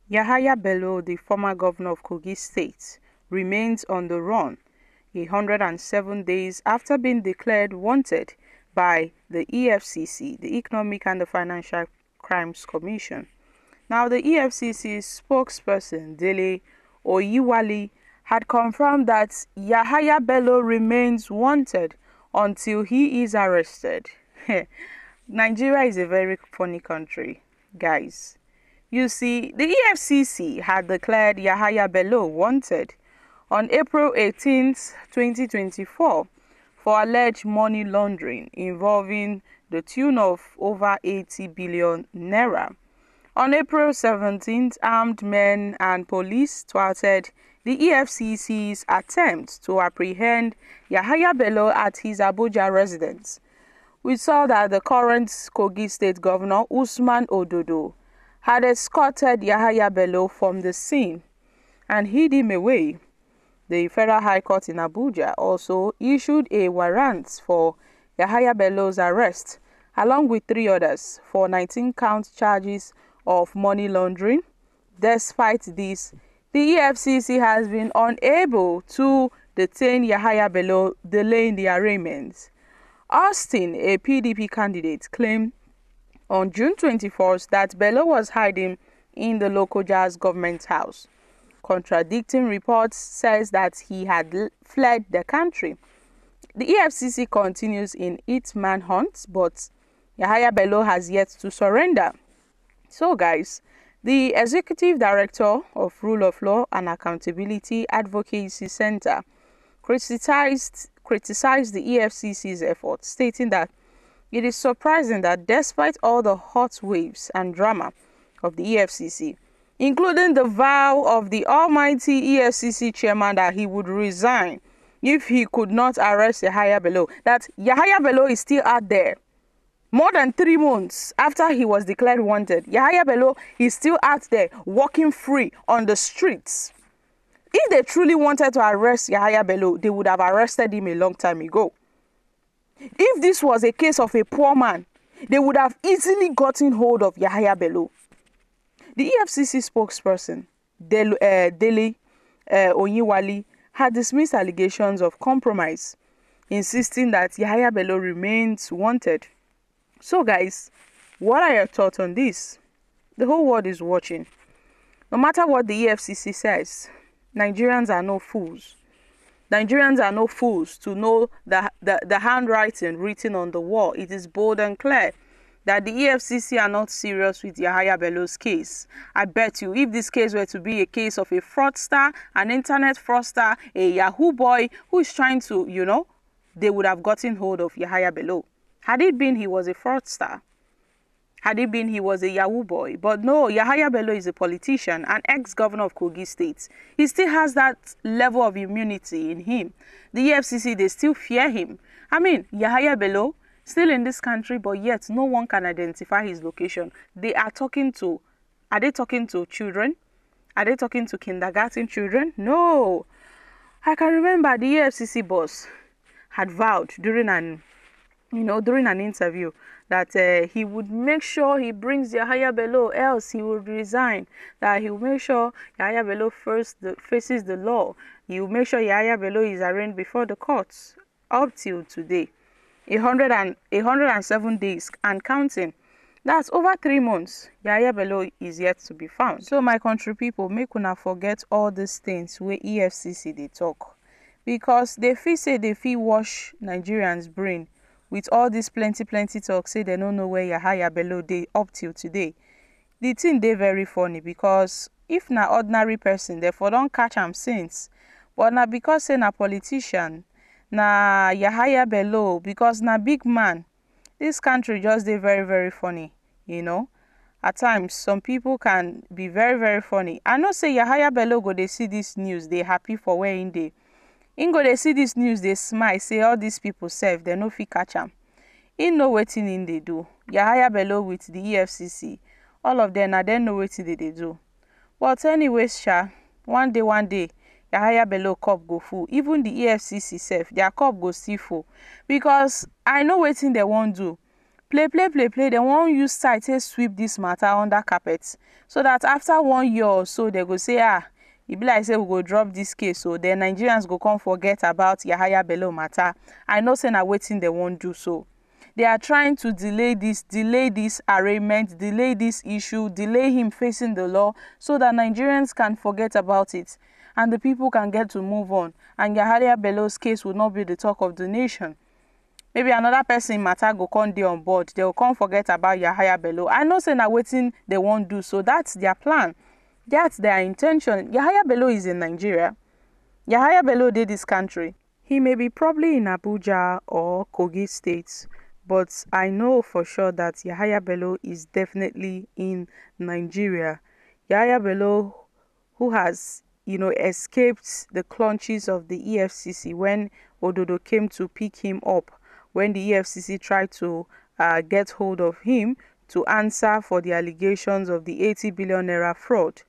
Yahaya Bello, the former governor of Kogi State, remains on the run 107 days after being declared wanted by the EFCC, the Economic and the Financial Crimes Commission. Now, the EFCC spokesperson, Dele Oyiwali, had confirmed that Yahaya Bello remains wanted until he is arrested. Nigeria is a very funny country, guys. You see, the EFCC had declared Yahaya Bello wanted on April 18th, 2024 for alleged money laundering involving the tune of over 80 billion naira. On April 17th, armed men and police thwarted the EFCC's attempt to apprehend Yahaya Bello at his Abuja residence. We saw that the current Kogi State Governor, Usman Ododo, had escorted Yahaya Bello from the scene and hid him away. The Federal High Court in Abuja also issued a warrant for Yahaya Bello's arrest, along with 3 others, for 19-count charges of money laundering. Despite this, the EFCC has been unable to detain Yahaya Bello, delaying the arraignment. Austin, a PDP candidate, claimed on June 21st that Bello was hiding in the local jazz government house. Contradicting reports says that he had fled the country. The EFCC continues in its manhunt, but Yahaya Bello has yet to surrender. So guys, the Executive Director of Rule of Law and Accountability Advocacy Center criticized the EFCC's efforts, stating that it is surprising that despite all the hot waves and drama of the EFCC, including the vow of the almighty EFCC chairman that he would resign if he could not arrest Yahaya Bello, that Yahaya Bello is still out there. More than 3 months after he was declared wanted, Yahaya Bello is still out there walking free on the streets. If they truly wanted to arrest Yahaya Bello, they would have arrested him a long time ago. If this was a case of a poor man, they would have easily gotten hold of Yahaya Bello. The EFCC spokesperson, Dele Oyiwali, had dismissed allegations of compromise, insisting that Yahaya Bello remains wanted. So guys, what are your thoughts on this? The whole world is watching. No matter what the EFCC says, Nigerians are no fools. Nigerians are no fools to know the handwriting written on the wall. It is bold and clear that the EFCC are not serious with Yahaya Bello's case. I bet you, if this case were to be a case of a fraudster, an internet fraudster, a Yahoo boy who is trying to, they would have gotten hold of Yahaya Bello. Had it been he was a fraudster, had it been he was a Yahoo boy. But no, Yahaya Bello is a politician, an ex-governor of Kogi State. He still has that level of immunity in him. The EFCC, they still fear him. I mean, Yahaya Bello, still in this country, but yet no one can identify his location. Are they talking to children? Are they talking to kindergarten children? No. I can remember the EFCC boss had vowed during an interview that he would make sure he brings Yahaya Bello, else he would resign. That he will make sure Yahaya Bello faces the law. He will make sure Yahaya Bello is arraigned before the courts. Up till today, 107 days and counting. That's over 3 months. Yahaya Bello is yet to be found. So my country people, make una forget all these things where EFCC they talk, because they feel say they feel wash Nigerians' brain with all this plenty talk, say they don't know where Yahaya Bello dey up till today. The thing they very funny, because if na ordinary person, therefore don't catch am since. But na because say na politician, na Yahaya Bello, because na big man, this country just dey very funny, At times, some people can be very funny. I know say Yahaya Bello go dey see this news, they happy for where in dey. Him go dey see this news, they smile, say all these people sef, they no fit catch am. He know wetin him dey do. Yahaya Bello with the EFCC, all of them, na dem know wetin they dey do. But anyways, one day, Yahaya Bello cup go full. Even the EFCC sef, their cup go still full. Because I know wetin they wan do. play. They won't use side to sweep this matter under carpet, so that after 1 year or so they go say, e be like say we go drop this case, so then Nigerians go come forget about Yahaya Bello matter. I know say na wetin they won't do. So they are trying to delay this arraignment, delay this issue, delay him facing the law, so that Nigerians can forget about it and the people can get to move on, and Yahaya Bello's case will not be the talk of the nation. Maybe another person matter go come dey on board, they will come forget about Yahaya Bello. I know say na wetin they won't do, so that's their plan, that's their intention. Yahaya Bello is in Nigeria. Yahaya Bello did this country. He may be probably in Abuja or Kogi State, but I know for sure that Yahaya Bello is definitely in Nigeria. Yahaya Bello, who has, escaped the clutches of the EFCC when Ododo came to pick him up, when the EFCC tried to get hold of him to answer for the allegations of the 80 billion naira fraud.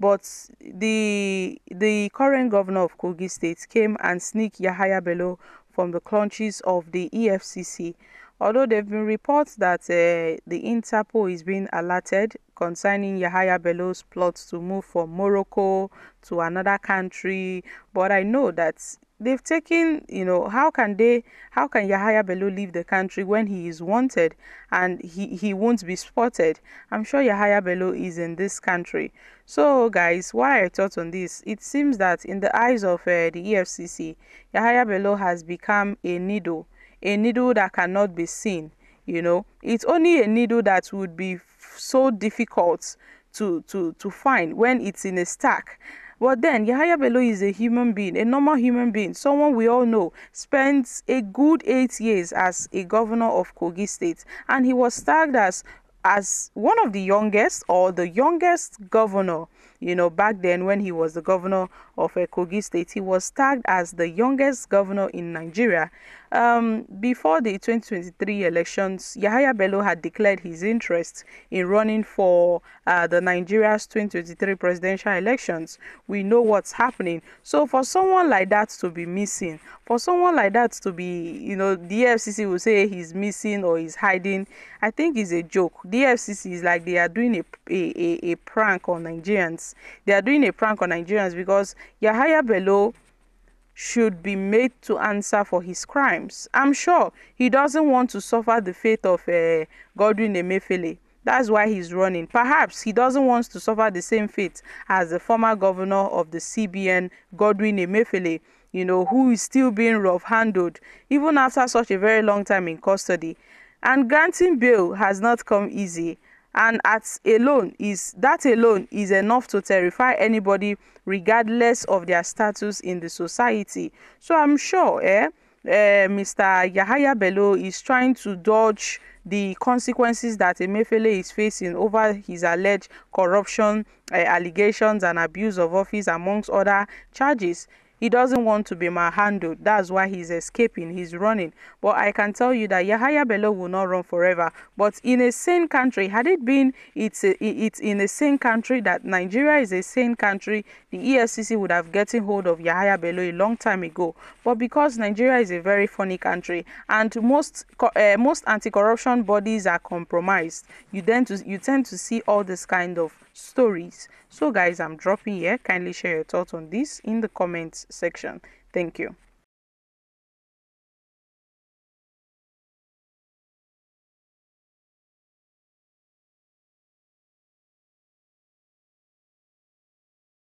But the current governor of Kogi State came and sneaked Yahaya Bello from the clutches of the EFCC. Although there have been reports that the Interpol is being alerted concerning Yahaya Bello's plots to move from Morocco to another country, but I know that they've taken, how can Yahaya Bello leave the country when he is wanted and he won't be spotted? I'm sure Yahaya Bello is in this country. So guys, what are your thoughts on this? It seems that in the eyes of the EFCC, Yahaya Bello has become a needle that cannot be seen. It's only a needle that would be so difficult to find when it's in a stack. But then Yahaya Bello is a human being, a normal human being, someone we all know, spent a good 8 years as a governor of Kogi State, and he was tagged as one of the youngest, or the youngest governor. Back then when he was the governor of Kogi State, he was tagged as the youngest governor in Nigeria. Before the 2023 elections, Yahaya Bello had declared his interest in running for the Nigeria's 2023 presidential elections. We know what's happening. So for someone like that to be missing, for someone like that to be, the EFCC will say he's missing or he's hiding, I think is a joke. The EFCC is like they are doing a prank on Nigerians. They are doing a prank on Nigerians because Yahaya Bello should be made to answer for his crimes. I'm sure he doesn't want to suffer the fate of Godwin Emefiele. That's why he's running. Perhaps he doesn't want to suffer the same fate as the former governor of the CBN, Godwin Emefiele, who is still being rough-handled even after such a very long time in custody. And granting bail has not come easy. And that alone is enough to terrify anybody, regardless of their status in the society. So I'm sure Mr. Yahaya Bello is trying to dodge the consequences that Emefiele is facing over his alleged corruption allegations and abuse of office, amongst other charges. He doesn't want to be manhandled. That's why he's escaping. He's running. But I can tell you that Yahaya Bello will not run forever. But in a sane country, had it been it's in a sane country, that Nigeria is a sane country, the EFCC would have gotten hold of Yahaya Bello a long time ago. But because Nigeria is a very funny country and most anti-corruption bodies are compromised, you tend to see all this kind of stories. So guys, I'm dropping here. Kindly share your thoughts on this in the comments section. Thank you.